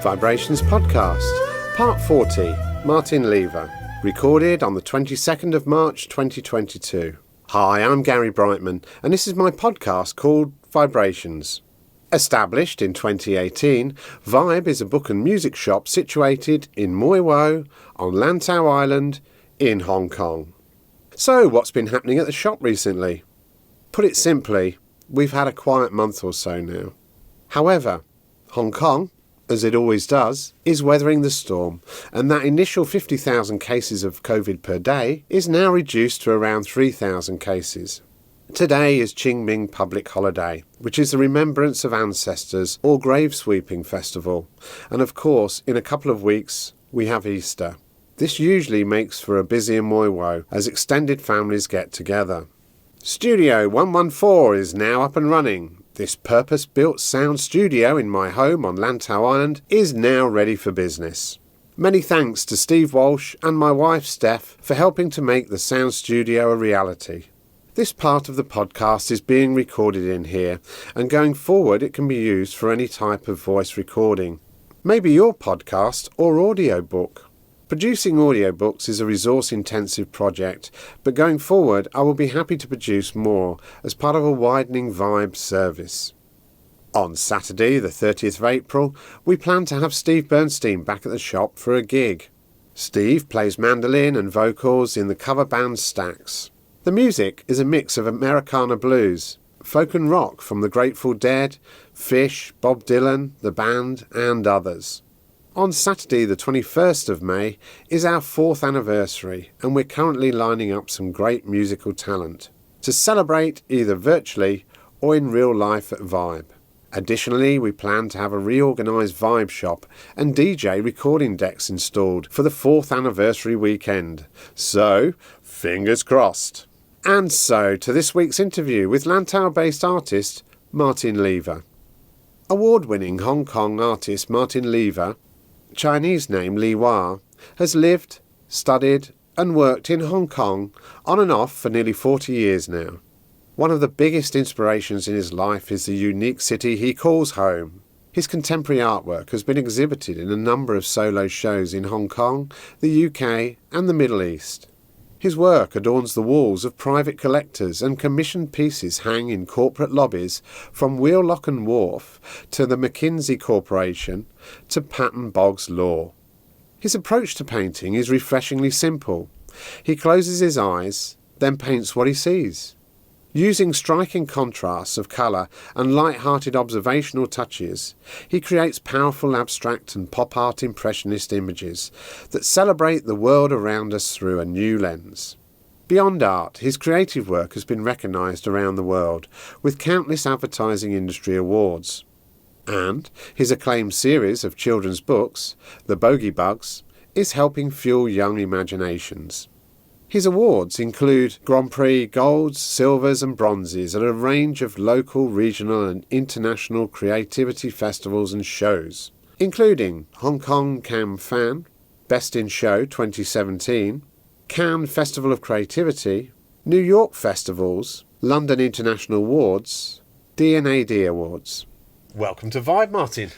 VIBErations podcast, part 40, Martin Lever, recorded on the 22nd of March 2022. Hi, I'm Gary Brightman, and this is my podcast called VIBErations. Established in 2018, Vibe is a book and music shop situated in Mui Wo on Lantau Island in Hong Kong. So, what's been happening at the shop recently? Put it simply, we've had a quiet month or so now. However, Hong Kong, as it always does, is weathering the storm, and that initial 50,000 cases of COVID per day is now reduced to around 3,000 cases. Today is Qingming Public Holiday, which is the remembrance of ancestors or grave sweeping festival, and of course, in a couple of weeks, we have Easter. This usually makes for a busier Mui Wo as extended families get together. Studio 114 is now up and running. This purpose-built sound studio in my home on Lantau Island is now ready for business. Many thanks to Steve Walsh and my wife Steph for helping to make the sound studio a reality. This part of the podcast is being recorded in here, and going forward it can be used for any type of voice recording. Maybe your podcast or audiobook. Producing audiobooks is a resource-intensive project, but going forward I will be happy to produce more as part of a widening Vibe service. On Saturday, the 30th of April, we plan to have Steve Bernstein back at the shop for a gig. Steve plays mandolin and vocals in the cover band Stax. The music is a mix of Americana blues, folk and rock from the Grateful Dead, Fish, Bob Dylan, the band and others. On Saturday the 21st of May is our 4th anniversary, and we're currently lining up some great musical talent to celebrate either virtually or in real life at Vibe. Additionally, we plan to have a reorganised Vibe shop and DJ recording decks installed for the 4th anniversary weekend. So, fingers crossed. And so to this week's interview with Lantau-based artist Martin Lever. Award-winning Hong Kong artist Martin Lever, Chinese name Li Hua, has lived, studied and worked in Hong Kong on and off for nearly 40 years now. One of the biggest inspirations in his life is the unique city he calls home. His contemporary artwork has been exhibited in a number of solo shows in Hong Kong, the UK and the Middle East. His work adorns the walls of private collectors, and commissioned pieces hang in corporate lobbies from Wheelock Wharf to the McKinsey Corporation to Patton Boggs Law. His approach to painting is refreshingly simple. He closes his eyes, then paints what he sees. Using striking contrasts of colour and light-hearted observational touches, he creates powerful abstract and pop art impressionist images that celebrate the world around us through a new lens. Beyond art, his creative work has been recognised around the world with countless advertising industry awards. And his acclaimed series of children's books, The Bogey Bugs, is helping fuel young imaginations. His awards include Grand Prix golds, silvers and bronzes at a range of local, regional and international creativity festivals and shows, including Hong Kong Cannes Fan, Best in Show 2017, Cannes Festival of Creativity, New York Festivals, London International Awards, D&AD Awards. Welcome to Vibe, Martin.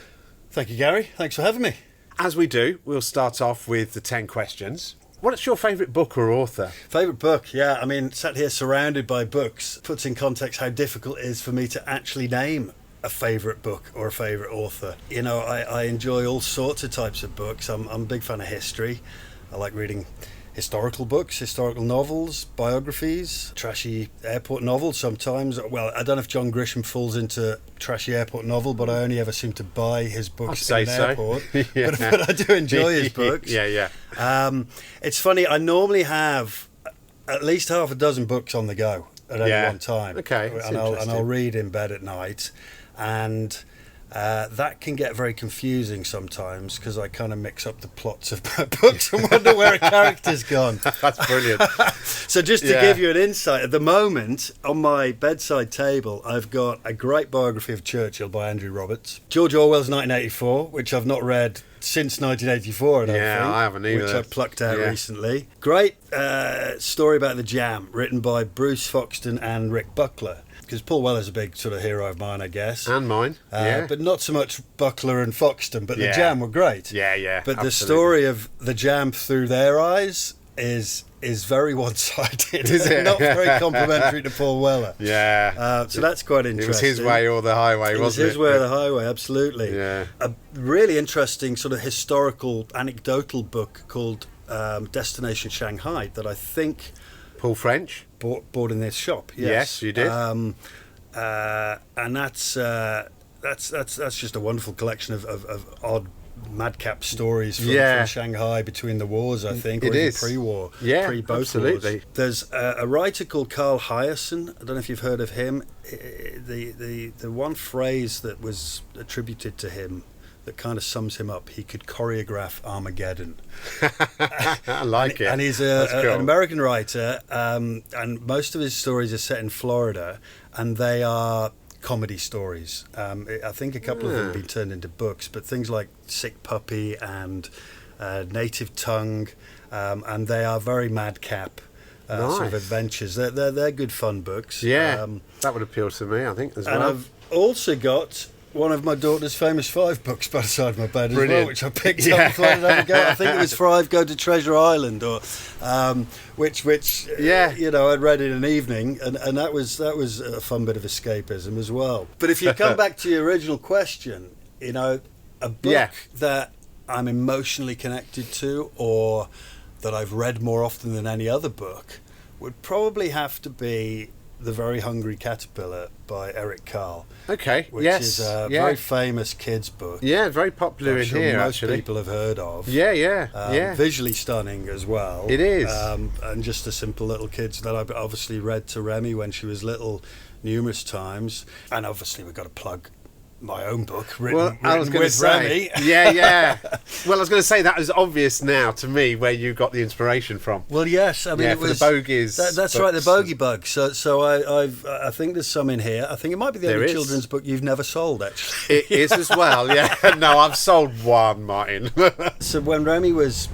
Thank you, Gary. Thanks for having me. As we do, we'll start off with the 10 questions. What's your favourite book or author? Favourite book? Yeah, I mean, sat here surrounded by books puts in context how difficult it is for me to actually name a favourite book or a favourite author. You know, I enjoy all sorts of types of books. I'm a big fan of history. I like reading historical books, historical novels, biographies, trashy airport novels sometimes. Well, I don't know if John Grisham falls into trashy airport novel, but I only ever seem to buy his books in an airport. Yeah. But I do enjoy his books. Yeah. It's funny, I normally have at least half a dozen books on the go at any one time. Okay, and I'll read in bed at night, and that can get very confusing sometimes because I kind of mix up the plots of my books and wonder where a character's gone. That's brilliant. So just to give you an insight, at the moment on my bedside table I've got a great biography of Churchill by Andrew Roberts, George Orwell's 1984, which I've not read since 1984, I don't think. I haven't either. Which I plucked out recently. Great story about the Jam, written by Bruce Foxton and Rick Buckler. because Paul Weller's a big sort of hero of mine, I guess. And mine, But not so much Buckler and Foxton, but Yeah. the Jam were great. Yeah, But absolutely. the story of the Jam through their eyes is very one-sided. Is it? Not very complimentary to Paul Weller. Yeah. So that's quite interesting. It was his way or the highway, It was wasn't it? his way or the highway, absolutely. Yeah. A really interesting sort of historical, anecdotal book called Destination Shanghai that I think Paul French? bought in this shop. Yes, you did. And that's just a wonderful collection of odd madcap stories from Shanghai between the wars, I think, It or even is. pre-war, Yeah, absolutely. wars. There's a writer called Carl Hyacin. I don't know if you've heard of him. The one phrase that was attributed to him that kind of sums him up: he could choreograph Armageddon. I like it. And he's That's cool. an American writer, and most of his stories are set in Florida, and they are comedy stories. I think a couple of them have been turned into books, but things like Sick Puppy and Native Tongue, and they are very madcap sort of adventures. They're good fun books. Yeah, that would appeal to me, I think, as And well. I've also got one of my daughter's famous 5 books by the side of my bed as well, Brilliant. which I picked up and thought I'd have a go. I think it was 5 Go to Treasure Island, or which you know, I'd read in an evening, and that was a fun bit of escapism as well. But if you come back to your original question, you know, a book that I'm emotionally connected to, or that I've read more often than any other book, would probably have to be The Very Hungry Caterpillar by Eric Carle. Okay, Which yes. is a very famous kids' book. Yeah, very popular I'm in sure here, most actually. people have heard of. Yeah. Visually stunning as well. It is. And just a simple little kids that I've obviously read to Remy when she was little numerous times. And obviously we've got to plug my own book written I was going to with say, Remy. yeah. Well, I was going to say that is obvious now to me where you got the inspiration from. Well, yes, I mean Yeah, it for was the bogies. That's right, the bogey bug. So I think there's some in here. I think it might be the There only is. children's book you've never sold, actually. It is as well, yeah. No, I've sold one, Martin. So when Remy was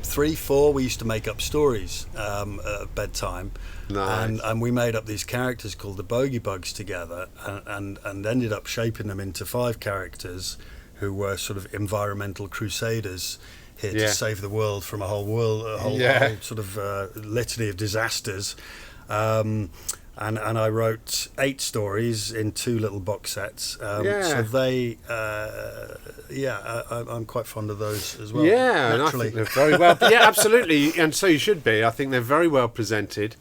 3, 4, we used to make up stories at bedtime. Nice. And we made up these characters called the Bogey Bugs together, and ended up shaping them into 5 characters who were sort of environmental crusaders here to save the world from a whole sort of litany of disasters. And I wrote 8 stories in 2 little box sets. So they, I'm quite fond of those as well. Yeah, and I naturally. think they're very well. Yeah, absolutely, and so you should be. I think they're very well presented,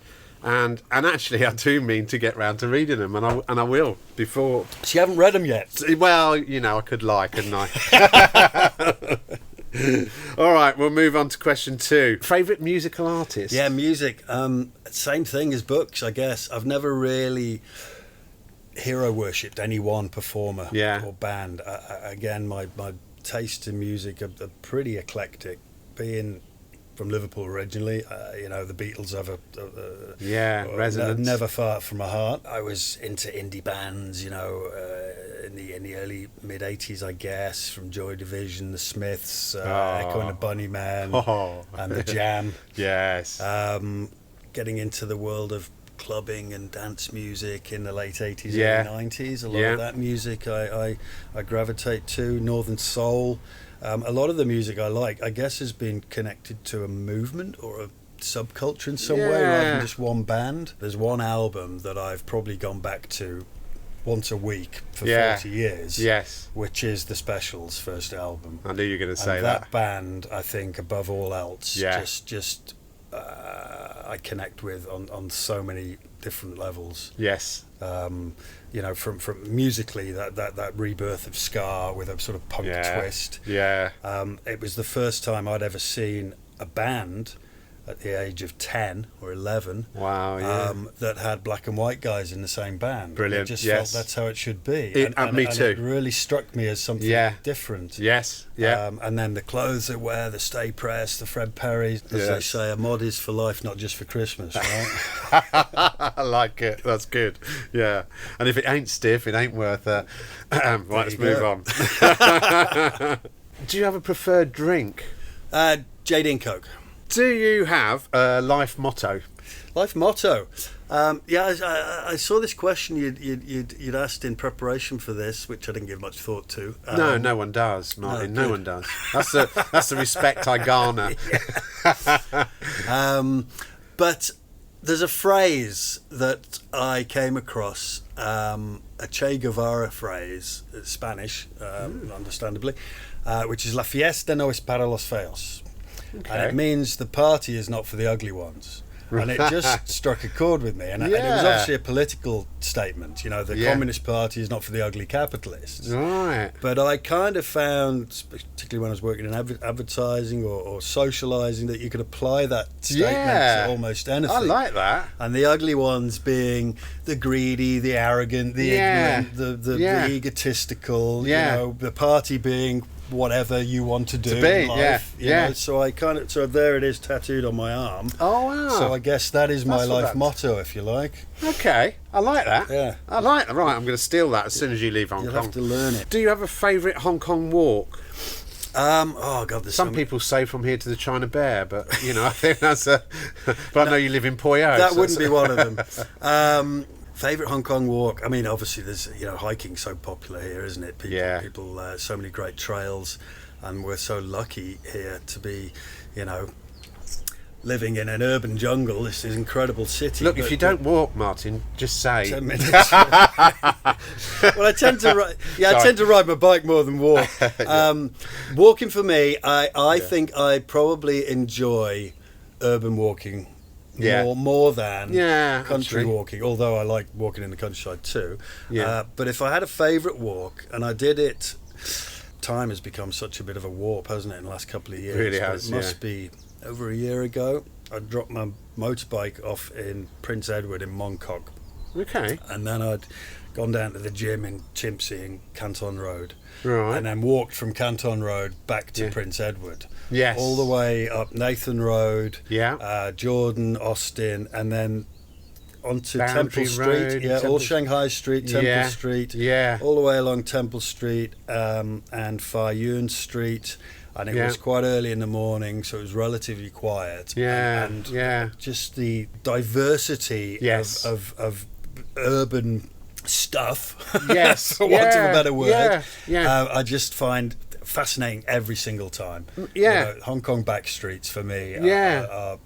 and actually, I do mean to get round to reading them, and I will before. So you haven't read them yet? Well, you know, I could lie, couldn't I? All right, we'll move on to question 2. Favourite musical artist? Yeah, music. Same thing as books, I guess. I've never really hero worshipped any one performer or band. Again, my taste in music are pretty eclectic. Being from Liverpool originally, the Beatles have resonance. never far from my heart. I was into indie bands, in the early mid '80s, I guess, from Joy Division, the Smiths, Echo and the Bunnymen, and the Jam. Yes. Getting into the world of clubbing and dance music in the late 80s, early 90s. A lot of that music I gravitate to. Northern Soul. A lot of the music I like, I guess, has been connected to a movement or a subculture in some way rather than just one band. There's one album that I've probably gone back to once a week for 40 years. Yes. Which is the Specials' first album. I knew you were going to say and that. That band, I think, above all else, just I connect with on so many different levels. Yes. From musically that rebirth of ska with a sort of punk twist. Yeah. It was the first time I'd ever seen a band at the age of 10 or 11 that had black and white guys in the same band. Brilliant. It just felt that's how it should be. Me too. It really struck me as something different. Yes. Yeah. And then the clothes they wear, the Stay Pressed, the Fred Perry, as they say, a mod is for life, not just for Christmas, right? I like it. That's good. Yeah. And if it ain't stiff, it ain't worth it. Right, let's move on. Do you have a preferred drink? JD and Coke. Do you have a life motto? Life motto? I saw this question you'd asked in preparation for this, which I didn't give much thought to. No one does, Martin. No one does. That's the respect I garner. But there's a phrase that I came across, a Che Guevara phrase, Spanish, understandably, which is "La fiesta no es para los feos," and it means the party is not for the ugly ones. And it just struck a chord with me. And it was obviously a political statement. You know, the Communist Party is not for the ugly capitalists. Right. But I kind of found, particularly when I was working in advertising or socialising, that you could apply that statement to almost anything. I like that. And the ugly ones being the greedy, the arrogant, the ignorant, the egotistical, you know, the party being whatever you want to do in life, you know? So there it is, tattooed on my arm. Oh wow. So I guess that is my life motto, if you like. Okay, I like that. Yeah, I like that. Right, I'm going to steal that as soon as you leave Hong Kong. You'll have to learn it. Do you have a favourite Hong Kong walk? Oh God, there's some people say from here to the China Bear, but you know, I think that's a. But I know you live in Poyo. That wouldn't be one of them. Favourite Hong Kong walk? I mean, obviously, there's hiking's so popular here, isn't it? People, so many great trails, and we're so lucky here to be, living in an urban jungle. This is an incredible city. Look, if you don't walk, Martin, just say 10 minutes. Well, I tend to ride my bike more than walk. Walking for me, I think I probably enjoy urban walking. More than country walking, although I like walking in the countryside too. But if I had a favourite walk, and I did it, time has become such a bit of a warp, hasn't it, in the last couple of years? It really has. It must be over a year ago. I dropped my motorbike off in Prince Edward in Mongkok. Okay. And then I'd gone down to the gym in Chimpsey in Canton Road. Right. And then walked from Canton Road back to Prince Edward. Yes. All the way up Nathan Road, Jordan, Austin, and then onto Boundary Temple Street. Road, All Shanghai Street, Temple Street. Yeah. All the way along Temple Street and Fa Yuen Street. And it was quite early in the morning, so it was relatively quiet. And just the diversity of urban stuff, for want of a better word. I just find fascinating every single time. Hong Kong back streets for me are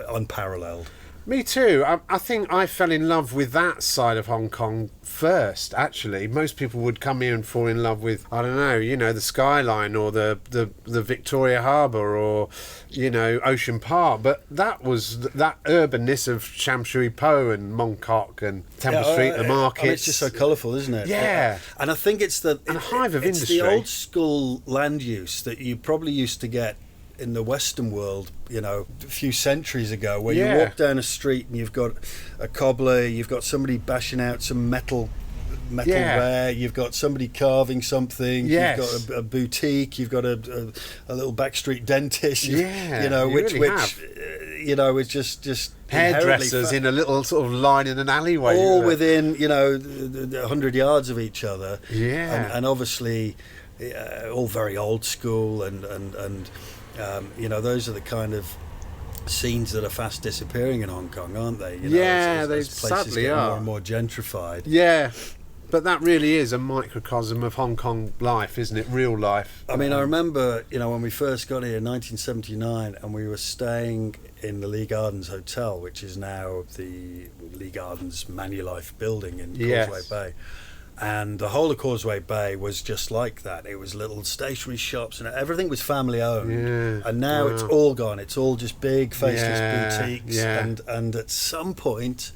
unparalleled. Me too. I think I fell in love with that side of Hong Kong first, actually. Most people would come here and fall in love with, I don't know, the skyline or the Victoria Harbour or, Ocean Park. But that was that urbanness of Sham Shui Po and Mongkok and Temple Street, the markets. It's just so colourful, isn't it? Yeah. And I think it's a hive of industry. The old school land use that you probably used to get in the Western world, a few centuries ago, where you walk down a street and you've got a cobbler, you've got somebody bashing out some metal ware, you've got somebody carving something, you've got a boutique, you've got a little backstreet dentist, it's just hairdressers in a little sort of line in an alleyway, all within 100 yards of each other, and obviously all very old school and those are the kind of scenes that are fast disappearing in Hong Kong, aren't they? They places sadly get are more and more gentrified. Yeah, but that really is a microcosm of Hong Kong life, isn't it? Real life. I mean, I remember, when we first got here in 1979, and we were staying in the Lee Gardens Hotel, which is now the Lee Gardens Manulife building in Causeway Bay. And the whole of Causeway Bay was just like that. It was little stationery shops and everything was family owned. And now it's all gone. It's all just big faceless boutiques. And at some point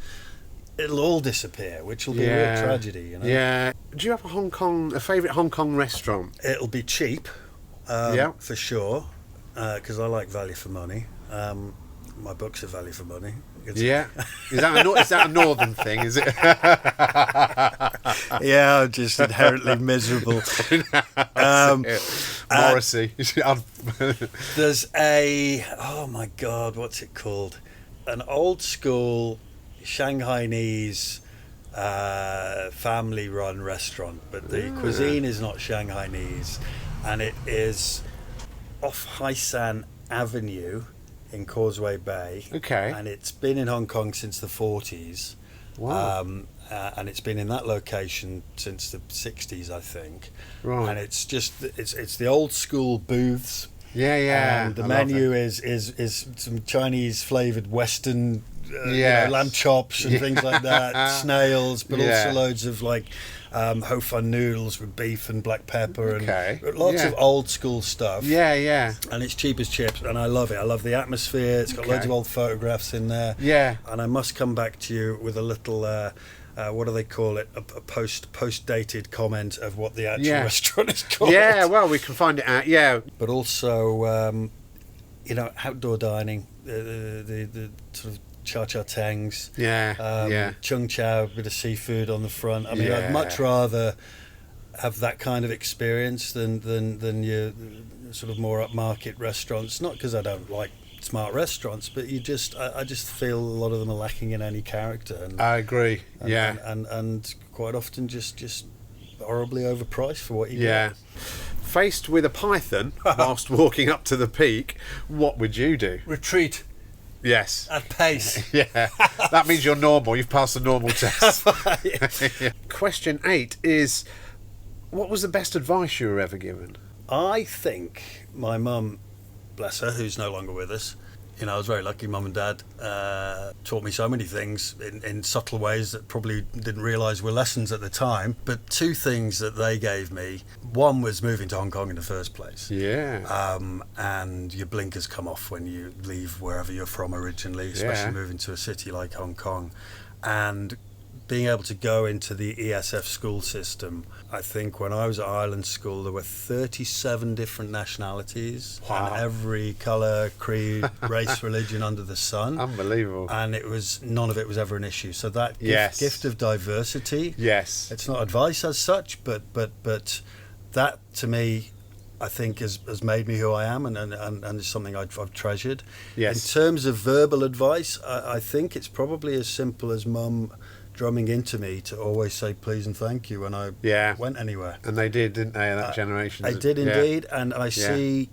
it'll all disappear, which will be a real tragedy. Yeah. Do you have a favourite Hong Kong restaurant? It'll be cheap, for sure, because I like value for money. My books are value for money. Yeah, is that a northern thing? Is it? Yeah, I'm just inherently miserable. Morrissey. There's oh my God, what's it called? An old school Shanghainese family-run restaurant, but the cuisine is not Shanghainese, and it is off Hai San Avenue in Causeway Bay. Okay. And it's been in Hong Kong since the 40s. Wow. And it's been in that location since the 60s, I think. Right. And it's just it's the old school booths. Yeah. And the menu is some Chinese flavoured Western lamb chops and things like that, snails, but also loads of like ho fun noodles with beef and black pepper and lots of old school stuff. Yeah. And it's cheap as chips, and I love it. I love the atmosphere. It's got loads of old photographs in there. Yeah. And I must come back to you with a little what do they call it? A post dated comment of what the actual restaurant is called. Yeah, well, we can find it out. Yeah, but also outdoor dining, the sort of cha tangs. Chung chow, bit of seafood on the front. I mean, I'd much rather have that kind of experience than your sort of more upmarket restaurants. Not because I don't like smart restaurants, but I just feel a lot of them are lacking in any character. And, I agree. And quite often just horribly overpriced for what you get. Faced with a python whilst walking up to the peak, what would you do? Retreat. Yes. At pace. Yeah. That means you're normal. You've passed the normal test. Question 8 is, what was the best advice you were ever given? I think my mum, bless her, who's no longer with us, I was very lucky. Mum and Dad taught me so many things in subtle ways that probably didn't realise were lessons at the time. But 2 things that they gave me. One was moving to Hong Kong in the first place. Yeah. And your blinkers come off when you leave wherever you're from originally, especially moving to a city like Hong Kong. And being able to go into the ESF school system. I think when I was at Island School, there were 37 different nationalities and every colour, creed, race, religion under the sun. Unbelievable. And none of it was ever an issue. So that gift of diversity. Yes. It's not advice as such, but that to me, I think has made me who I am, and is something I've treasured. Yes. In terms of verbal advice, I think it's probably as simple as Mum drumming into me to always say please and thank you when I went anywhere. And they did, didn't they, that generation? They did indeed, and I see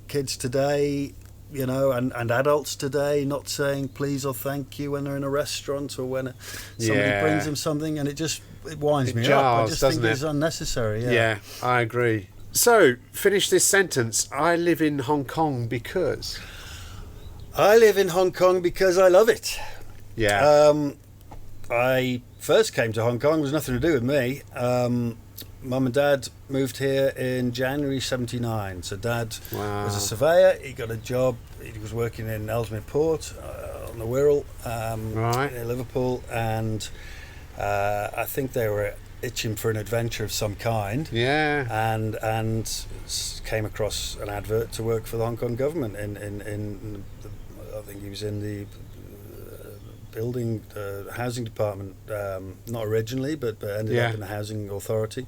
kids today, and adults today not saying please or thank you when they're in a restaurant or when somebody brings them something, and it winds me up. I just think it's unnecessary. Yeah, I agree. So, finish this sentence. I live in Hong Kong because... I live in Hong Kong because I love it. Yeah. I first came to Hong Kong, it was nothing to do with me. Mum and Dad moved here in January 79. So Dad was a surveyor, he got a job, he was working in Ellesmere Port on the Wirral in Liverpool, and I think they were itching for an adventure of some kind. Yeah. And came across an advert to work for the Hong Kong government I think he was in the building housing department, not originally, but ended up in the housing authority.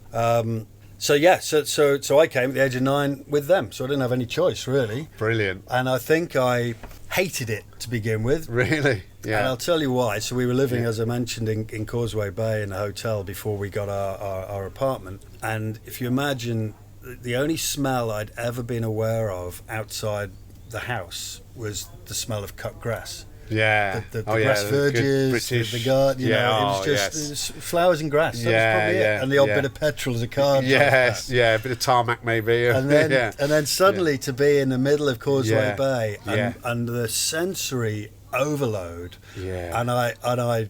So I came at the age of 9 with them, so I didn't have any choice really. Brilliant. And I think I hated it to begin with. Really? Yeah. And I'll tell you why. So we were living, as I mentioned, in Causeway Bay in a hotel before we got our apartment. And if you imagine, the only smell I'd ever been aware of outside the house was the smell of cut grass. Yeah. The grass verges, the garden, it was just it was flowers and grass. That was probably it. And the odd bit of petrol as a car. Yes, a bit of tarmac maybe. And then suddenly to be in the middle of Causeway Bay and the sensory overload. Yeah. And I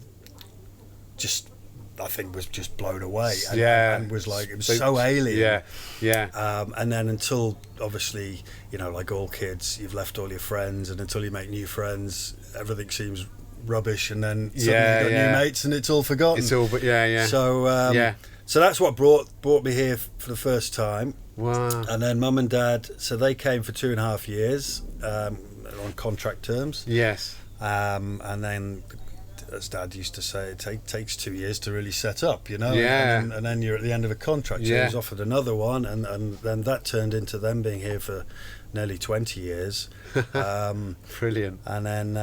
think was just blown away. And was like, it was so alien. And then until obviously, like all kids, you've left all your friends, and until you make new friends, everything seems rubbish, and then suddenly you've got new mates and it's all forgotten. It's all, but So that's what brought me here for the first time. Wow. And then Mum and Dad, so they came for 2.5 years on contract terms. Yes. And then, as Dad used to say, it takes 2 years to really set up, And then you're at the end of a contract. So he was offered another one, and then that turned into them being here for nearly 20 years. Brilliant. And then,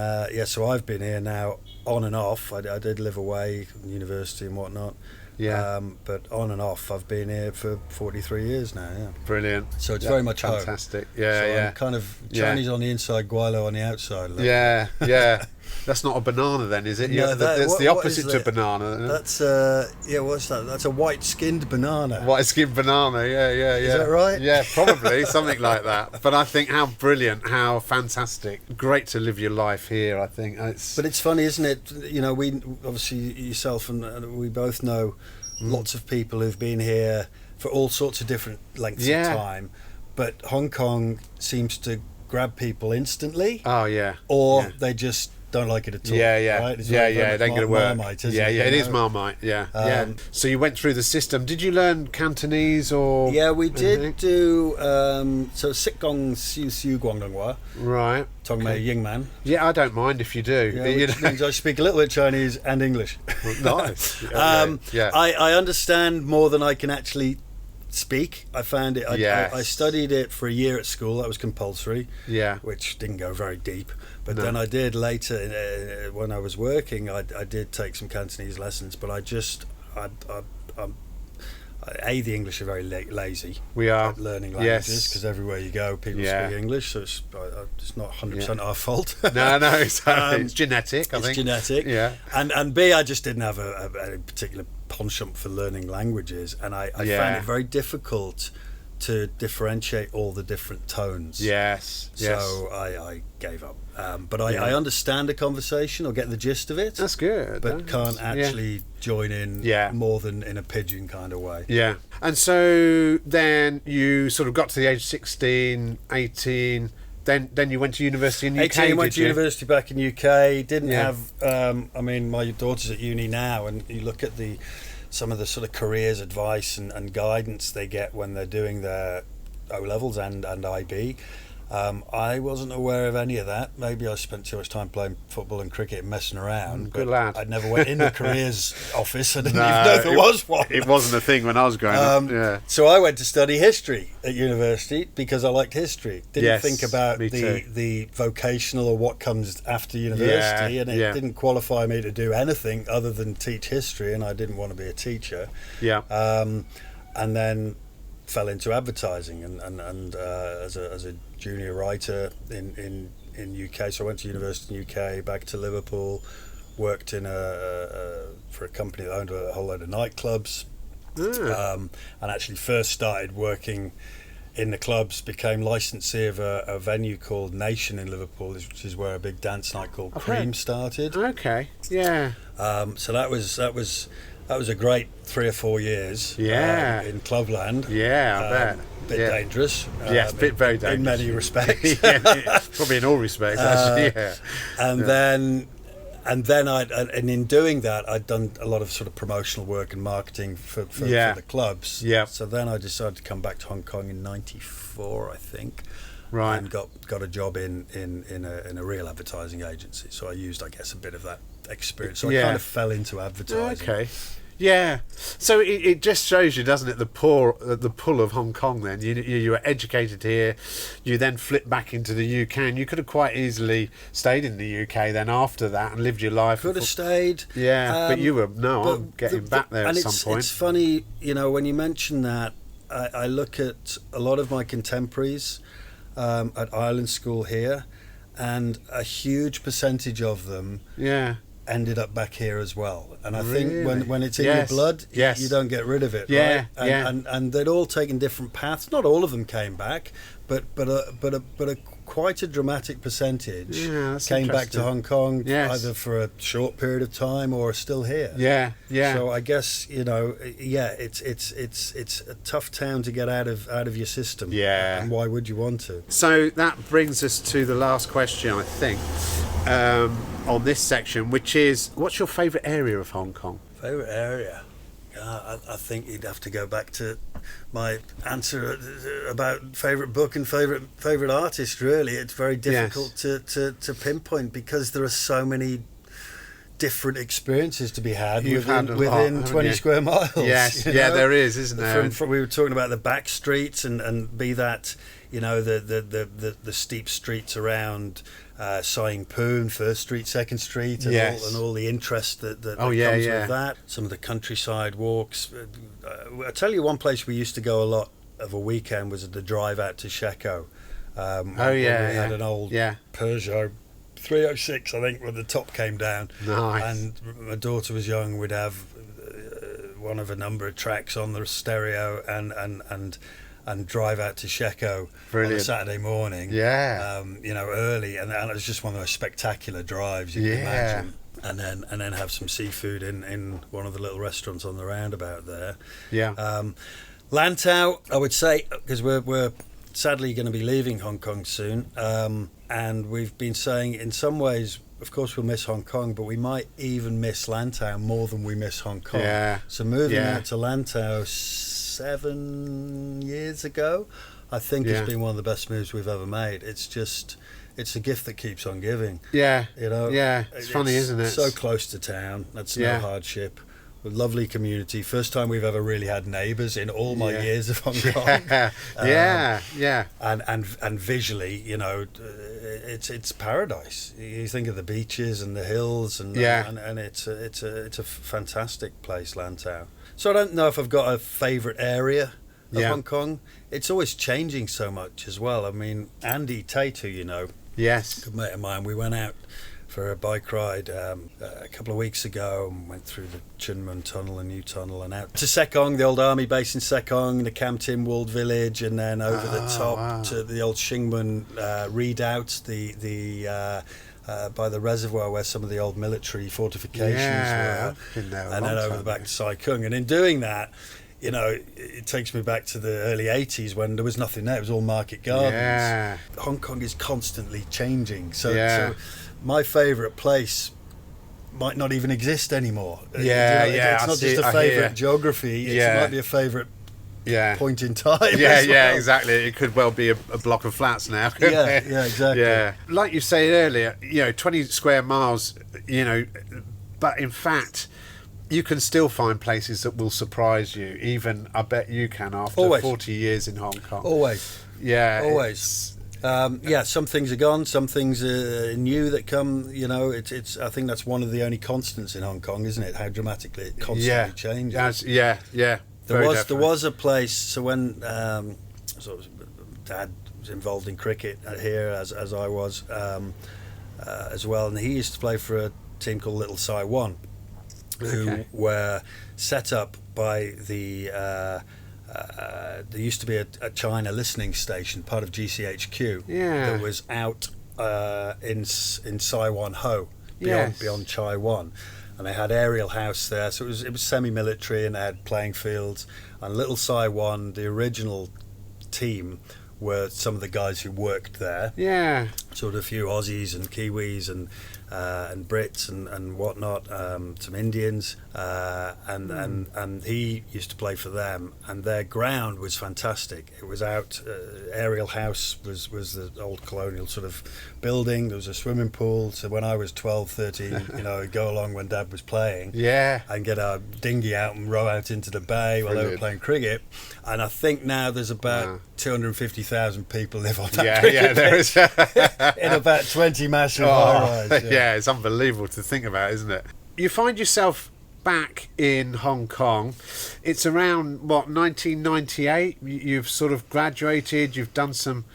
so I've been here now on and off. I did live away, university and whatnot. Yeah. But on and off, I've been here for 43 years now. Yeah. Brilliant. So it's very much home. Fantastic. Yeah, So yeah. I'm kind of Chinese on the inside, Guilo on the outside. Like. Yeah, yeah. That's not a banana then, is it? No, that's the what opposite is to that? banana. That's what's that? That's a white-skinned banana. White skin banana, yeah. Is that right? Yeah, probably, something like that. But I think how brilliant, how fantastic. Great to live your life here, I think. But it's funny, isn't it? You know, we obviously, yourself and we both know lots of people who've been here for all sorts of different lengths of time. But Hong Kong seems to grab people instantly. Oh, yeah. Or they just don't like it at all. Yeah. Right? It's Yeah, very it ain't going to work. Marmite, Yeah, it is Marmite, yeah. So you went through the system. Did you learn Cantonese or...? Yeah, we did do... so Sik Gong Siu Siu Guangdonghua. Right. Talking about Yingman. Yeah, I don't mind if you do. Yeah, which means I speak a little bit Chinese and English. Nice. Yeah. I understand more than I can actually speak. I found it. I studied it for a year at school. That was compulsory. Yeah. Which didn't go very deep. But then I did later when I was working. I did take some Cantonese lessons. But the English are very lazy. We are at learning languages because everywhere you go, people speak English. So it's not 100% our fault. No, exactly. It's genetic. I think. Genetic. Yeah. And B, I just didn't have a particular penchant for learning languages, and I found it very difficult to differentiate all the different tones. Yes. So I gave up. But I understand a conversation or get the gist of it. That's good. But can't actually join in more than in a pigeon kind of way. Yeah. And so then you sort of got to the age of 16, 18... Then you went to university in the UK, 18, went to university back in UK. Didn't have... my daughter's at uni now, and you look at some of the sort of careers advice and guidance they get when they're doing their O-levels and IB. I wasn't aware of any of that. Maybe I spent too much time playing football and cricket and messing around. Good lad. I never went in the careers office. I didn't even know there was one. It wasn't a thing when I was growing up. So I went to study history at university because I liked history. Didn't think about the vocational or what comes after university, and it didn't qualify me to do anything other than teach history, and I didn't want to be a teacher. Yeah. And then fell into advertising and as a junior writer in UK. So I went to university in UK, back to Liverpool, worked in for a company that owned a whole load of nightclubs, and actually first started working in the clubs, became licensee of a venue called Nation in Liverpool, which is where a big dance night called Cream started. Okay, yeah. So that was a great 3 or 4 years in clubland. Yeah, I bet. Bit dangerous. Yes, very dangerous. In many respects. Probably in all respects, actually, And then in doing that, I'd done a lot of sort of promotional work and marketing for the clubs. Yeah. So then I decided to come back to Hong Kong in '94, I think. Right. And got a job in a real advertising agency. So I used, I guess, a bit of that experience. So I kind of fell into advertising. Okay. Yeah, so it just shows you, doesn't it, the pull of Hong Kong. Then you were educated here, you then flipped back into the UK, and you could have quite easily stayed in the UK then after that and lived your life. Could have stayed. Yeah, but you were I'm getting back there at some point. It's funny, when you mention that, I look at a lot of my contemporaries at Ireland School here, and a huge percentage of them. Yeah. Ended up back here as well, and I think when it's in your blood, you don't get rid of it. Yeah, right? And they'd all taken different paths. Not all of them came back, but quite a dramatic percentage came back to Hong Kong either for a short period of time or still here. Yeah. So I guess it's a tough town to get out of your system. Yeah. And why would you want to? So that brings us to the last question, I think. On this section, which is, what's your favourite area of Hong Kong? Favourite area? I think you'd have to go back to my answer about favourite book and favourite artist, really. It's very difficult to pinpoint because there are so many different experiences to be had You've within, had a within lot, 20 you? square miles. Yes, you yeah, know? there is, isn't there? We were talking about the back streets and be that, you know, the steep streets around Saing Poon, First Street, Second Street, and, Yes. all the interest that Oh, comes yeah. with that. Some of the countryside walks. I tell you, one place we used to go a lot of a weekend was the drive out to Sheko. Oh, yeah, We had an old Peugeot 306, I think, where the top came down. Nice. And my daughter was young. We'd have one of a number of tracks on the stereo and drive out to Sheko on a Saturday morning. Yeah. You know, early, and it was just one of the most spectacular drives you can imagine. And then have some seafood in one of the little restaurants on the roundabout there. Yeah. Lantau, I would say, because we're sadly going to be leaving Hong Kong soon, and we've been saying in some ways, of course, we'll miss Hong Kong, but we might even miss Lantau more than we miss Hong Kong. Yeah. So moving out to Lantau 7 years ago, I think it's been one of the best moves we've ever made. It's a gift that keeps on giving. Yeah. You know. Yeah. It's funny, isn't it? So close to town. That's no hardship. A lovely community. First time we've ever really had neighbours in all my years of Hong Kong. Yeah. And visually, you know, it's paradise. You think of the beaches and the hills, and it's a fantastic place, Lantau. So I don't know if I've got a favourite area of Hong Kong. It's always changing so much as well. I mean, Andy Tate, you know, Yes. good mate of mine, we went out for a bike ride a couple of weeks ago and went through the Chun Mun Tunnel, a new tunnel, and out to Sekong, the old army base in Sekong, the Kam Tin walled village, and then over the top to the old Shingmun redoubt, by the reservoir where some of the old military fortifications were, Been there and then over the back to Sai Kung. And in doing that, you know, it takes me back to the early 80s when there was nothing there. It was all market gardens. Yeah. Hong Kong is constantly changing. So my favourite place might not even exist anymore. It's not just a favourite geography. It might be a favourite point in time. Yeah, exactly. It could well be a block of flats now. Exactly. Yeah. Like you said earlier, you know, 20 square miles, you know, but in fact, you can still find places that will surprise you. Even, I bet you can, after 40 years in Hong Kong. Always. Yeah. Always. Some things are gone, some things are new that come. You know, it's. I think that's one of the only constants in Hong Kong, isn't it? How dramatically it constantly changes. There was a place. So when Dad was involved in cricket here, as I was as well, and he used to play for a team called Little Saiwan, who were set up by the. There used to be a China listening station, part of GCHQ, that was out in Saiwan Ho, beyond Chai Wan, and they had aerial house there, so it was semi-military, and they had playing fields. And Little Saiwan, the original team, were some of the guys who worked there. Yeah, sort of a few Aussies and Kiwis and Brits and whatnot, some Indians, and he used to play for them, and their ground was fantastic. It was out, aerial house was the old colonial sort of building. There was a swimming pool, so when I was 12, 13, you know, I'd go along when Dad was playing, and get our dinghy out and row out into the bay while they were playing cricket. And I think now there's about 250,000 people live on that cricket there is. in about 20 massive high-rise. Yeah, it's unbelievable to think about, isn't it? You find yourself back in Hong Kong. It's around, 1998? You've sort of graduated, you've done some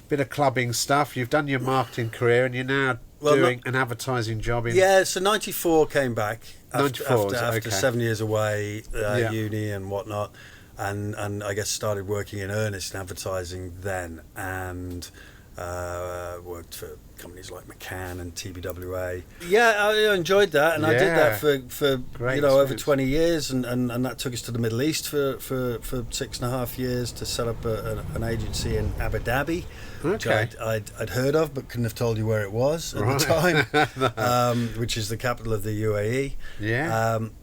bit of clubbing stuff, you've done your marketing career, and you're now doing an advertising job in... Yeah, so 94 came back after 7 years away, uni and whatnot, and I guess started working in earnest in advertising then, and worked for companies like McCann and TBWA. Yeah, I enjoyed that, and I did that for over 20 years, and that took us to the Middle East for 6.5 years to set up an agency in Abu Dhabi, which I'd heard of but couldn't have told you where it was at the time, which is the capital of the UAE.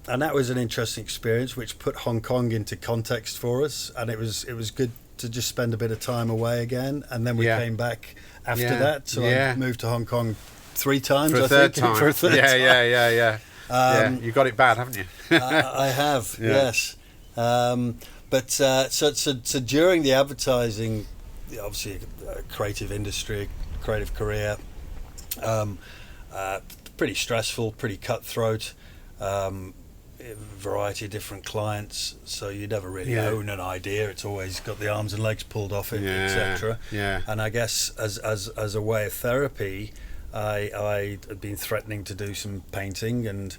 And that was an interesting experience, which put Hong Kong into context for us, and it was good to just spend a bit of time away again, and then we came back after that. So I moved to Hong Kong 3 times, for a third time. For a third time. You got it bad, haven't you? I have, yes. But so during the advertising, obviously a creative industry, creative career, pretty stressful, pretty cutthroat, variety of different clients, so you never really own an idea. It's always got the arms and legs pulled off it, etc. And I guess as a way of therapy, I had been threatening to do some painting, and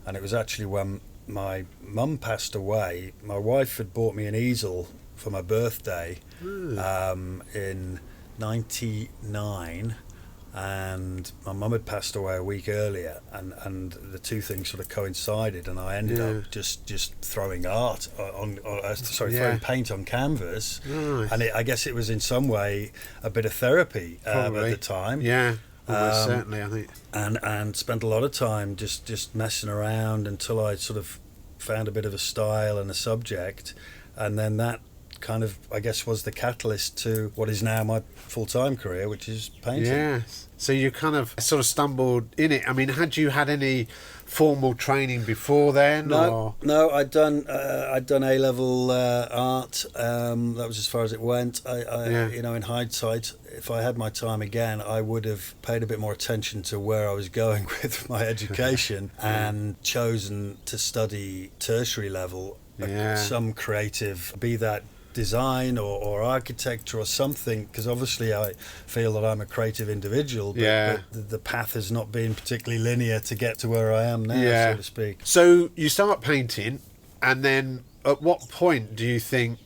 it was actually when my mum passed away. My wife had bought me an easel for my birthday in '99, and my mum had passed away a week earlier, and the two things sort of coincided, and I ended up just throwing throwing paint on canvas. Nice. And I guess it was in some way a bit of therapy at the time. Almost certainly, I think. And spent a lot of time just messing around until I sort of found a bit of a style and a subject, and then that kind of, I guess, was the catalyst to what is now my full-time career, which is painting. Yes. So you kind of sort of stumbled in it. I mean, had you had any formal training before then? No, I'd done A-level art. That was as far as it went. You know, in hindsight, if I had my time again, I would have paid a bit more attention to where I was going with my education and chosen to study tertiary level, some creative, be that design or architecture or something, because obviously I feel that I'm a creative individual, but the path has not been particularly linear to get to where I am now, so to speak. So you start painting, and then at what point do you think,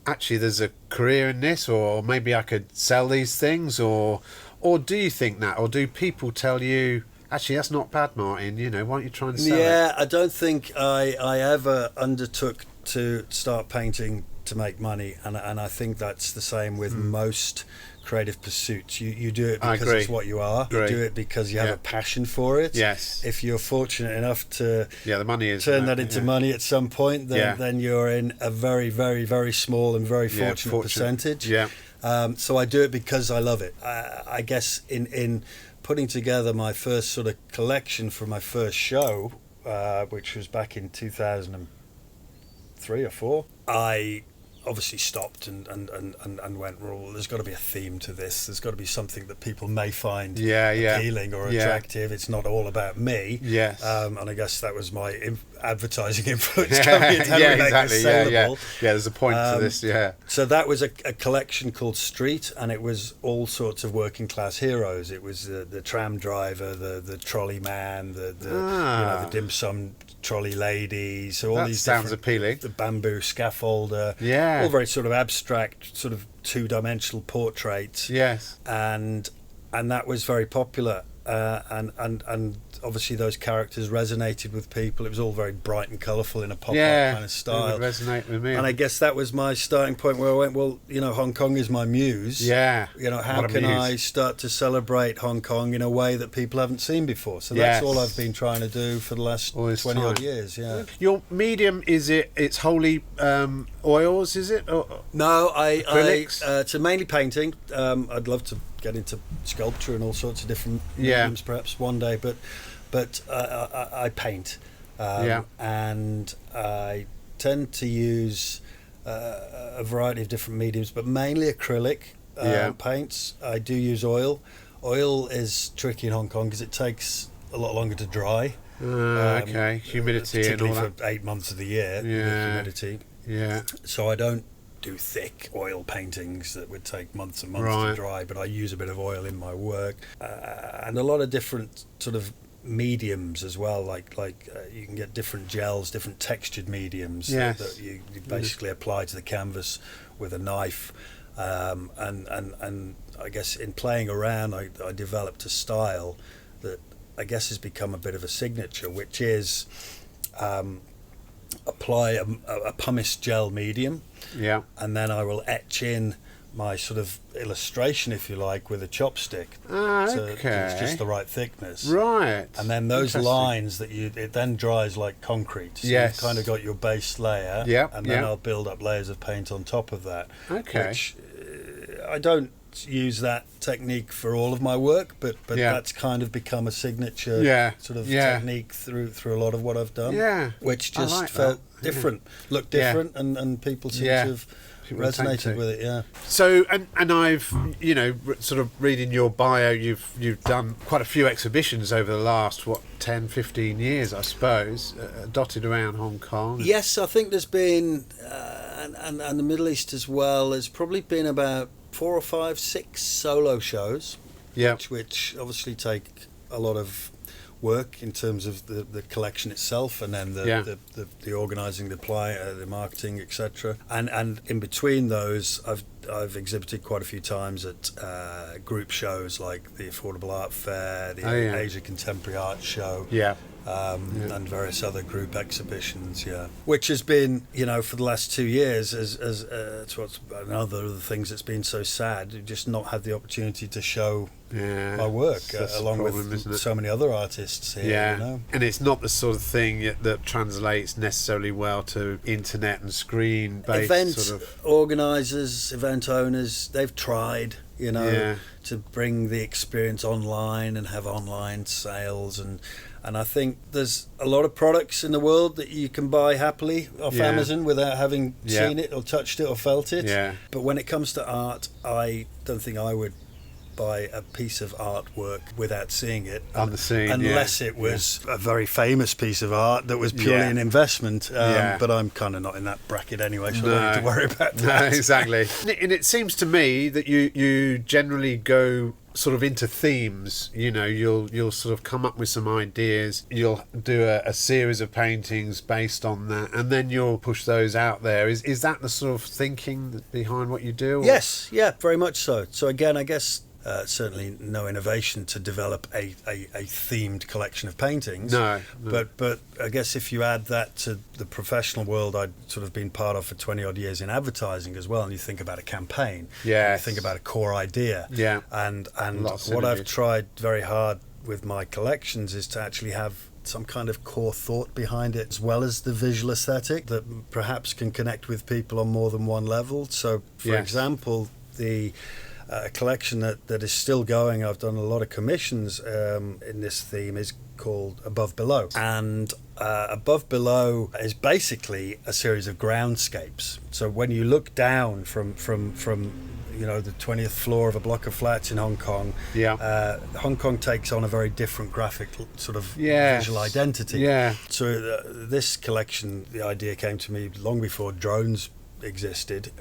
actually there's a career in this, or maybe I could sell these things, or do you think that, or do people tell you, actually that's not bad, Martin, you know, why don't you try and sell it? I don't think I ever undertook to start painting to make money, and I think that's the same with most creative pursuits. You do it because it's what you are. You do it because you have a passion for it. Yes. If you're fortunate enough to the money is turn that into money at some point, then you're in a very, very, very small and very fortunate percentage. So I do it because I love it. I guess in putting together my first sort of collection for my first show, which was back in 2003 or 4, I obviously stopped and went, well, there's got to be a theme to this. There's got to be something that people may find appealing or attractive. It's not all about me. And I guess that was my advertising influence coming in. Exactly. There's a point to this. So that was a collection called Street, and it was all sorts of working class heroes. It was the tram driver, the trolley man, the the dim sum trolley lady. So all these sounds appealing. The bamboo scaffolder. All very sort of abstract, sort of two-dimensional portraits. And that was very popular. And obviously those characters resonated with people. It was all very bright and colourful in a pop-up kind of style. It would resonate with me. And I guess that was my starting point, where I went, well, you know, Hong Kong is my muse. You know, how can I start to celebrate Hong Kong in a way that people haven't seen before? So that's all I've been trying to do for the last 20 odd years. Your medium, it's wholly oils, is it? Or no, acrylics? It's mainly painting. I'd love to get into sculpture and all sorts of different mediums perhaps one day, but I paint, and I tend to use a variety of different mediums, but mainly acrylic paints. I do use oil. Oil is tricky in Hong Kong because it takes a lot longer to dry. Humidity and all that. Particularly for 8 months of the year, humidity. So I don't do thick oil paintings that would take months and months to dry, but I use a bit of oil in my work, and a lot of different sort of mediums as well, like you can get different gels, different textured mediums that you basically apply to the canvas with a knife, and I guess in playing around I developed a style that I guess has become a bit of a signature, which is apply a pumice gel medium, and then I will etch in my sort of illustration, if you like, with a chopstick. So it's just the right thickness. And then those lines it then dries like concrete. So you've kind of got your base layer, and then I'll build up layers of paint on top of that. Which I don't use that technique for all of my work, but that's kind of become a signature sort of technique through a lot of what I've done, which just felt different, looked different, and people seem to have resonated with it. So and I've sort of reading your bio, you've done quite a few exhibitions over the last 10, 15 years, I suppose, dotted around Hong Kong. Yes, I think there's been and the Middle East as well. There's probably been about 4 or 5, 6 solo shows, which obviously take a lot of work in terms of the collection itself, and then the organising, the marketing, etc. And in between those, I've exhibited quite a few times at group shows like the Affordable Art Fair, the Asia Contemporary Art Show, and various other group exhibitions, which has been, for the last 2 years, as it's what's another of the things that's been so sad, just not had the opportunity to show my work along with so many other artists here. And it's not the sort of thing that translates necessarily well to internet and screen based event sort of organisers, event owners. They've tried to bring the experience online and have online sales, and I think there's a lot of products in the world that you can buy happily off Amazon without having seen it or touched it or felt it. But when it comes to art, I don't think I would buy a piece of artwork without seeing it on the scene, unless it was a very famous piece of art that was purely an investment. But I'm kind of not in that bracket anyway, so I don't need to worry about that. No, exactly. And it seems to me that you generally go sort of into themes. You'll sort of come up with some ideas, you'll do a series of paintings based on that, and then you'll push those out there. Is that the sort of thinking behind what you do? Or? Yes, very much so. So again, I guess certainly no innovation to develop a themed collection of paintings. No. But I guess if you add that to the professional world I'd sort of been part of for 20 odd years in advertising as well, and you think about a campaign, you think about a core idea, and what I've tried very hard with my collections is to actually have some kind of core thought behind it, as well as the visual aesthetic that perhaps can connect with people on more than one level. So for example, the collection that is still going, I've done a lot of commissions in this theme, is called Above Below, and Above Below is basically a series of groundscapes. So when you look down from the 20th floor of a block of flats in Hong Kong, Hong Kong takes on a very different graphic sort of visual identity. So this collection, the idea came to me long before drones existed.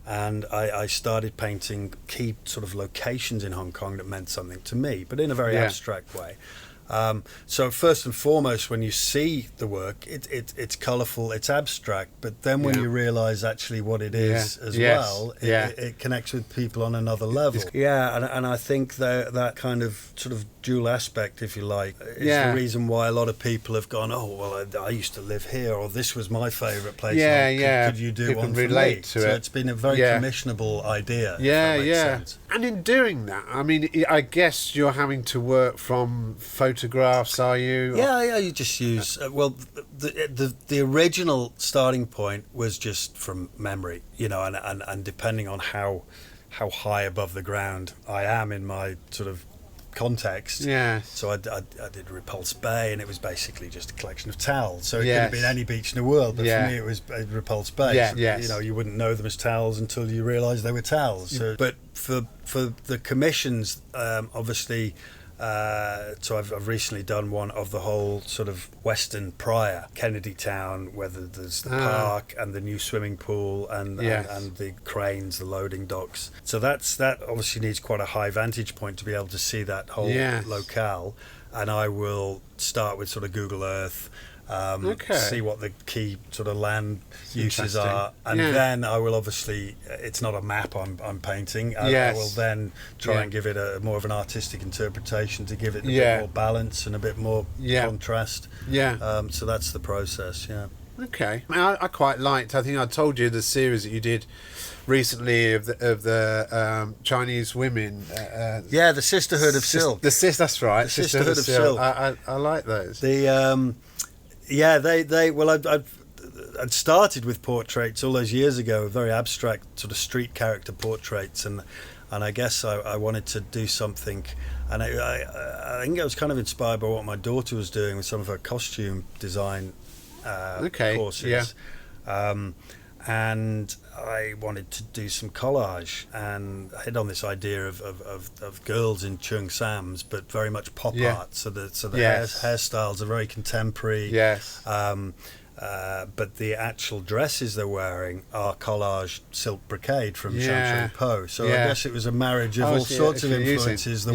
And I started painting key sort of locations in Hong Kong that meant something to me, but in a very abstract way. So first and foremost, when you see the work, it's colourful, it's abstract, but then when you realise actually what it is well, it connects with people on another level. And I think that kind of sort of dual aspect, if you like, is the reason why a lot of people have gone, oh, well, I used to live here, or this was my favourite place. Could you do people one for relate me? to So it. it's been a very commissionable idea. If that makes sense. And in doing that, I mean, I guess you're having to work from photographs, are you? You just use the original starting point was just from memory, and depending on how high above the ground I am in my sort of context. So I did Repulse Bay, and it was basically just a collection of towels. So it could have been any beach in the world, but for me it was Repulse Bay. You wouldn't know them as towels until you realised they were towels. So, but for the commissions, obviously. So I've recently done one of the whole sort of Western Prior, Kennedy Town, where there's the park and the new swimming pool and the cranes, the loading docks. So that obviously needs quite a high vantage point to be able to see that whole locale. And I will start with sort of Google Earth, see what the key sort of land uses are, and then I will obviously, it's not a map I'm painting, I will then try and give it a more of an artistic interpretation to give it a bit more balance and a bit more contrast. So that's the process. Okay. I quite liked, I think I told you, the series that you did recently of the Chinese women. The Sisterhood of Silk. That's right. The Sisterhood of Silk. I like those. I'd started with portraits all those years ago, very abstract sort of street character portraits, and and I guess I wanted to do something, and I think I was kind of inspired by what my daughter was doing with some of her costume design courses. And I wanted to do some collage, and I hit on this idea of girls in chung sams, but very much pop art. So the hairstyles are very contemporary. Yes. But the actual dresses they're wearing are collage silk brocade from Chancery Po. So I guess it was a marriage of all sorts of influences.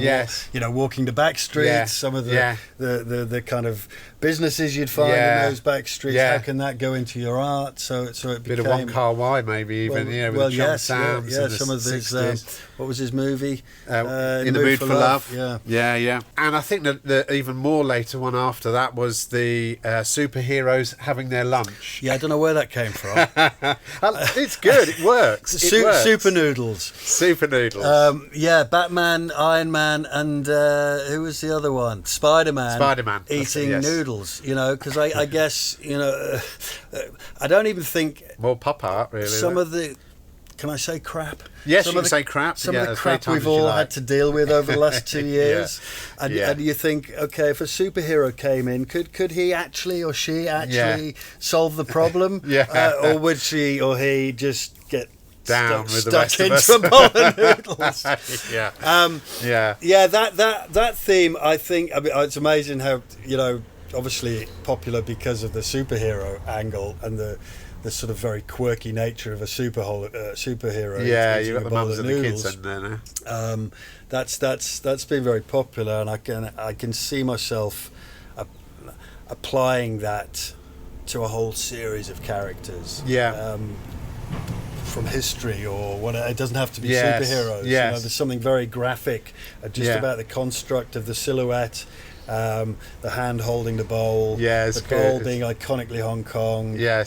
Walking the back streets, some of the kind of businesses you'd find in those back streets. How can that go into your art? So it became bit of Wong Kar Wai, maybe even. With Chung Sams. Some of these. What was his movie? In the Mood for Love. Yeah. And I think that the even more later one after that was the superheroes having their lunch. Yeah, I don't know where that came from. It's good. It works. Super Noodles. Super Noodles. Batman, Iron Man, and who was the other one? Spider-Man. Eating noodles. Because I guess I don't even think more pop art really. Some of the. Can I say crap? Yes, you can say crap. Some of the crap we've all had to deal with over the last 2 years. And you think, okay, if a superhero came in, could he actually or she actually solve the problem? Or would she or he just get down with stuck the into rest of a bowl of noodles? That theme, I think, it's amazing how, obviously popular because of the superhero angle and the sort of very quirky nature of a superhero. Yeah, you've got the mums and the kids in there now. That's been very popular, and I can see myself applying that to a whole series of characters. From history or whatever. It doesn't have to be superheroes. There's something very graphic about the construct of the silhouette. The hand holding the bowl, the bowl being iconically Hong Kong. They're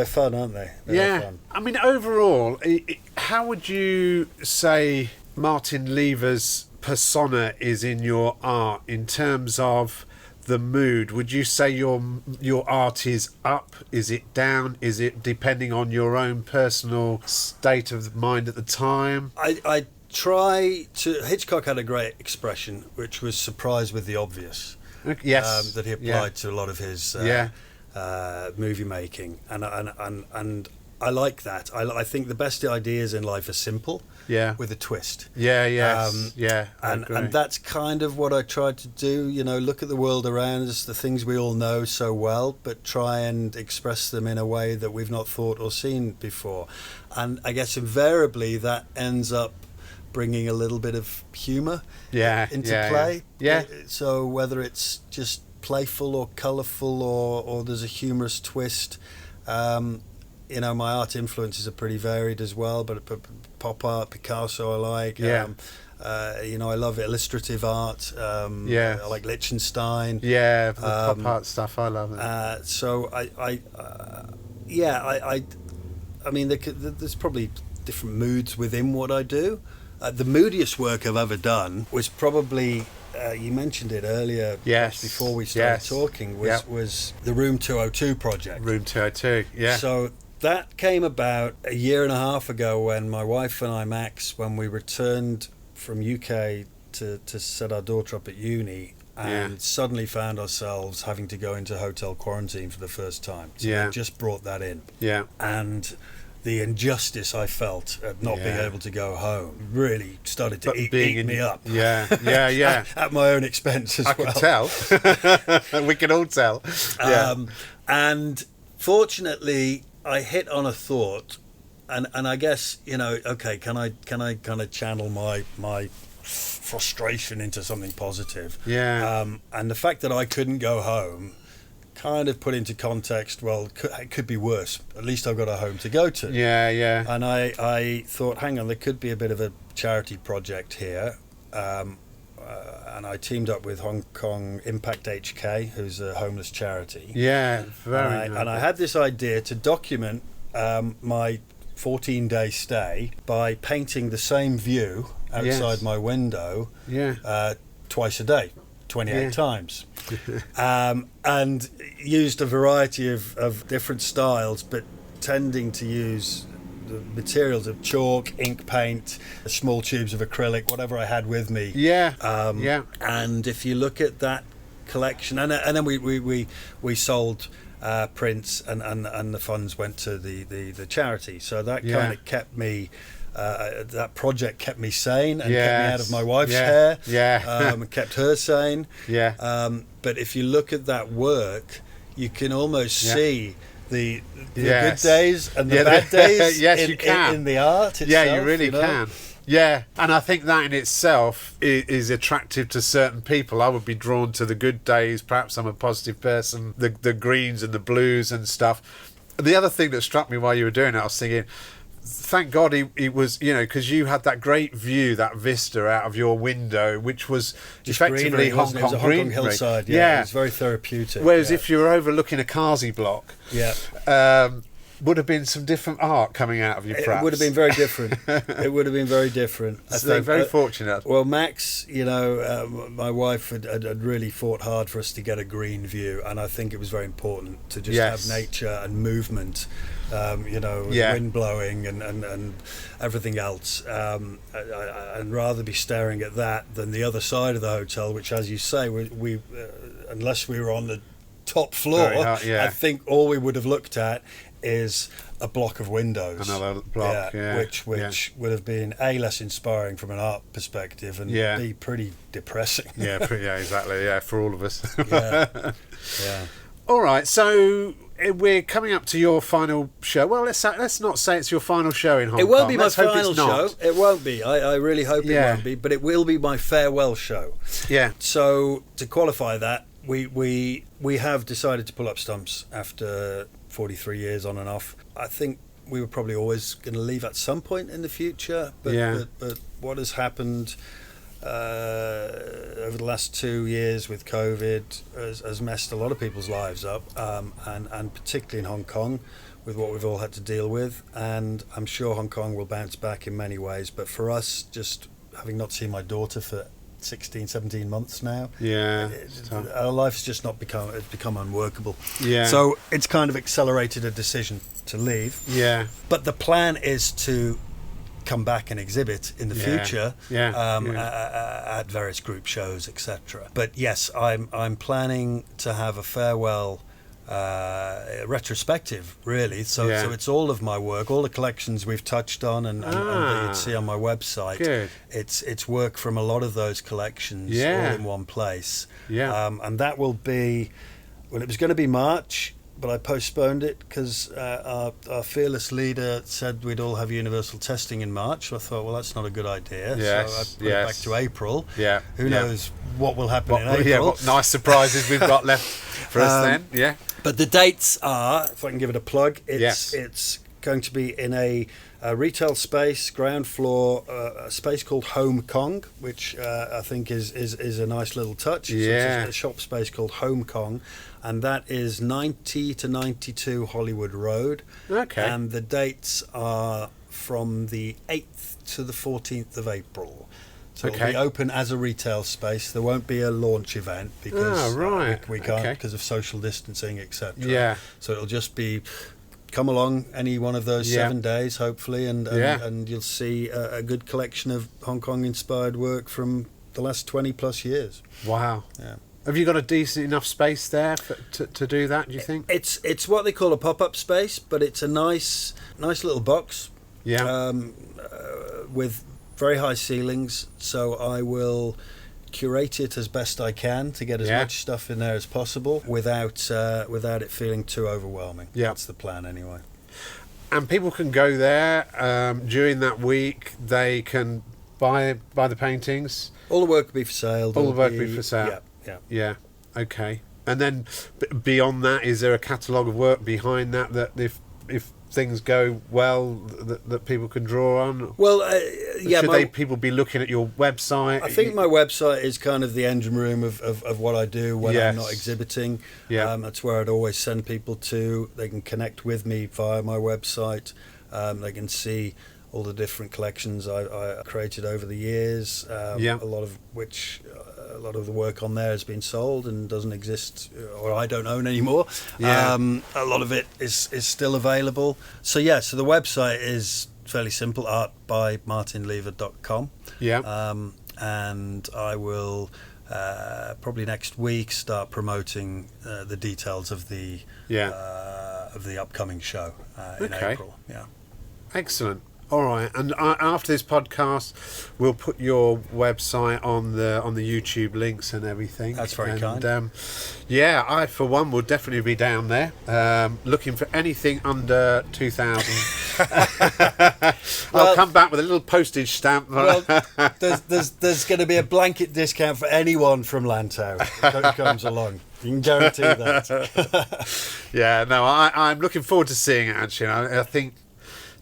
fun, aren't they? They're fun. I mean, overall, how would you say Martin Lever's persona is in your art in terms of the mood? Would you say your art is up? Is it down? Is it depending on your own personal state of mind at the time? I try to. Hitchcock had a great expression, which was surprise with the obvious. Yes, that he applied to a lot of his movie making, and I like that. I think the best ideas in life are simple, with a twist. And that's kind of what I tried to do. Look at the world around us, the things we all know so well, but try and express them in a way that we've not thought or seen before. And I guess invariably that ends up bringing a little bit of humour into play. So whether it's just playful or colourful or there's a humorous twist, my art influences are pretty varied as well. But pop art, Picasso, I like. I love illustrative art. I like Lichtenstein. The pop art stuff. I love it. So I mean, there's probably different moods within what I do. The moodiest work I've ever done was probably, you mentioned it earlier, before we started talking, was the Room 202 project. Room 202, So that came about a year and a half ago when my wife and I, Max, when we returned from UK to set our daughter up at uni, and suddenly found ourselves having to go into hotel quarantine for the first time. So we just brought that in. And the injustice I felt at not being able to go home really started to eat me up. At my own expense as well. I can tell. We can all tell. And fortunately, I hit on a thought, and I guess, okay, can I kind of channel my frustration into something positive? And the fact that I couldn't go home kind of put into context, well, it could be worse. At least I've got a home to go to. And I thought, hang on, there could be a bit of a charity project here. And I teamed up with Hong Kong Impact HK, who's a homeless charity. And I had this idea to document my 14-day stay by painting the same view outside my window twice a day. 28 times, and used a variety of different styles, but tending to use the materials of chalk, ink, paint, small tubes of acrylic, whatever I had with me. Yeah. And if you look at that collection, and then we sold prints, and the funds went to the charity. So that kind of kept me. That project kept me sane and kept me out of my wife's hair. And kept her sane. But if you look at that work, you can almost see the good days and the bad days in the art itself. Yeah, you really can. Yeah, and I think that in itself is attractive to certain people. I would be drawn to the good days. Perhaps I'm a positive person. The greens and the blues and stuff. The other thing that struck me while you were doing it, I was thinking, thank God he was, because you had that great view, that vista out of your window, which was just effectively greenery, Hong it was a Kong Hong Kong hillside. Yeah, it was very therapeutic. Whereas if you were overlooking a Kazi block, would have been some different art coming out of you, perhaps. It would have been very different. It would have been very different. I think, very fortunate. Well, Max, my wife had really fought hard for us to get a green view, and I think it was very important to just have nature and movement, wind blowing and everything else. I'd rather be staring at that than the other side of the hotel, which, as you say, we unless we were on the top floor, I think all we would have looked at is a block of windows. Another block, which would have been A, less inspiring from an art perspective, and B, pretty depressing. Exactly. For all of us. Yeah. All right, so we're coming up to your final show. Well, let's not say it's your final show in Hong Kong. It won't be my Let's hope final it's not. show. It won't be. I really hope it won't be, but it will be my farewell show. Yeah. So to qualify that, we have decided to pull up stumps after 43 years on and off. I think we were probably always going to leave at some point in the future, but what has happened over the last 2 years with COVID has messed a lot of people's lives up, and particularly in Hong Kong with what we've all had to deal with. And I'm sure Hong Kong will bounce back in many ways, but for us, just having not seen my daughter for 16, 17 months now. Our life's just become unworkable. So it's kind of accelerated a decision to leave. But the plan is to come back and exhibit in the future at various group shows, etc. But yes, I'm planning to have a farewell retrospective, really. So it's all of my work, all the collections we've touched on, and that you'd see on my website. Good. It's work from a lot of those collections all in one place. And that will be, well, it was going to be March, but I postponed it because our fearless leader said we'd all have universal testing in March. So I thought, well, that's not a good idea. So I put it back to April. Who knows what will happen in April? What nice surprises we've got left for us then. But the dates are, if I can give it a plug, it's going to be in a retail space, ground floor, a space called Home Kong, which I think is a nice little touch. It's a shop space called Home Kong, and that is 90 to 92 Hollywood Road. Okay. And the dates are from the 8th to the 14th of April. So it'll be open as a retail space. There won't be a launch event because we can't because of social distancing, etc. So it'll just be come along any one of those 7 days, hopefully, and you'll see a good collection of Hong Kong inspired work from the last 20 plus years. Wow. Have you got a decent enough space there to do that, do you think? It's what they call a pop-up space, but it's a nice little box with very high ceilings, so I will curate it as best I can to get as much stuff in there as possible without it feeling too overwhelming. That's the plan anyway. And people can go there during that week. They can buy the paintings. All the work will be for sale. All the work will be for sale. Yeah. Okay. And then beyond that, is there a catalogue of work behind that if things go well that people can draw on? Well, should people be looking at your website? I think my website is kind of the engine room of what I do when I'm not exhibiting. That's where I'd always send people to. They can connect with me via my website. They can see all the different collections I created over the years, a lot of which lot of the work on there has been sold and doesn't exist, or I don't own anymore. Yeah. A lot of it is still available. So the website is fairly simple, artbymartinlever.com. Yeah. And I will probably next week start promoting the details of the upcoming show in April. Yeah. Excellent. All right, and after this podcast, we'll put your website on the YouTube links and everything. That's very kind. I for one will definitely be down there, looking for anything under 2,000. I'll come back with a little postage stamp. Well, there's going to be a blanket discount for anyone from Lantau that comes along. You can guarantee that. I'm looking forward to seeing it. Actually, I think.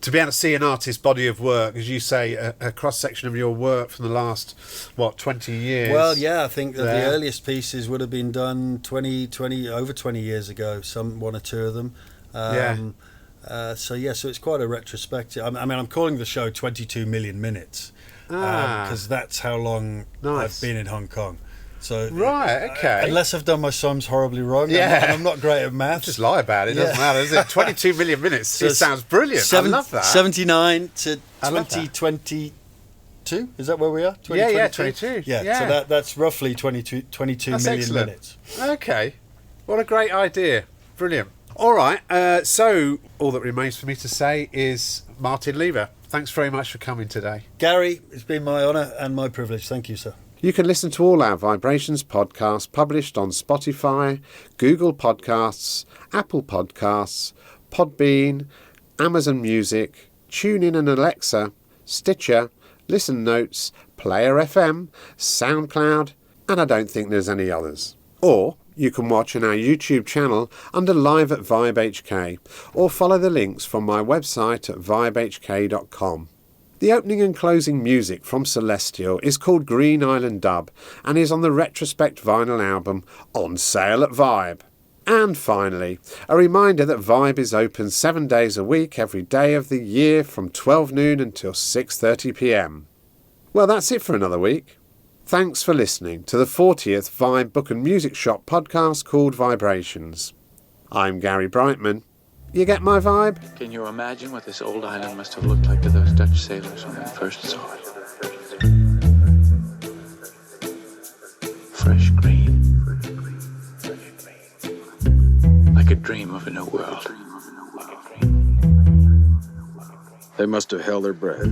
To be able to see an artist's body of work, as you say, a cross-section of your work from the last, 20 years? Well, yeah, I think that the earliest pieces would have been done over 20 years ago, one or two of them. So it's quite a retrospective. I'm calling the show 22 million minutes, because that's how long I've been in Hong Kong. So right, okay. Unless I've done my sums horribly wrong, and I'm not great at maths. Just lie about it. It doesn't matter, does it? 22 million minutes. So it sounds brilliant. I love that. 79 to 2022. Is that where we are? 22. Yeah. So that's roughly 22 million excellent. minutes. Okay. What a great idea. Brilliant. All right. So all that remains for me to say is Martin Lever, thanks very much for coming today. Gary, it's been my honour and my privilege. Thank you, sir. You can listen to all our Vibrations podcasts published on Spotify, Google Podcasts, Apple Podcasts, Podbean, Amazon Music, TuneIn and Alexa, Stitcher, Listen Notes, Player FM, SoundCloud, and I don't think there's any others. Or you can watch on our YouTube channel under Live at VibeHK, or follow the links from my website at vibehk.com. The opening and closing music from Celestial is called Green Island Dub and is on the Retrospect vinyl album On Sale at Vibe. And finally, a reminder that Vibe is open 7 days a week every day of the year from 12 noon until 6:30 p.m. Well, that's it for another week. Thanks for listening to the 40th Vibe Book and Music Shop podcast called VIBErations. I'm Gary Brightman. You get my vibe? Can you imagine what this old island must have looked like to those Dutch sailors when they first saw it? Fresh green. Like a dream of a new world. They must have held their breath.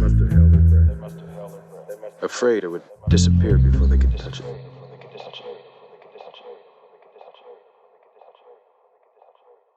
Afraid it would disappear before they could touch it.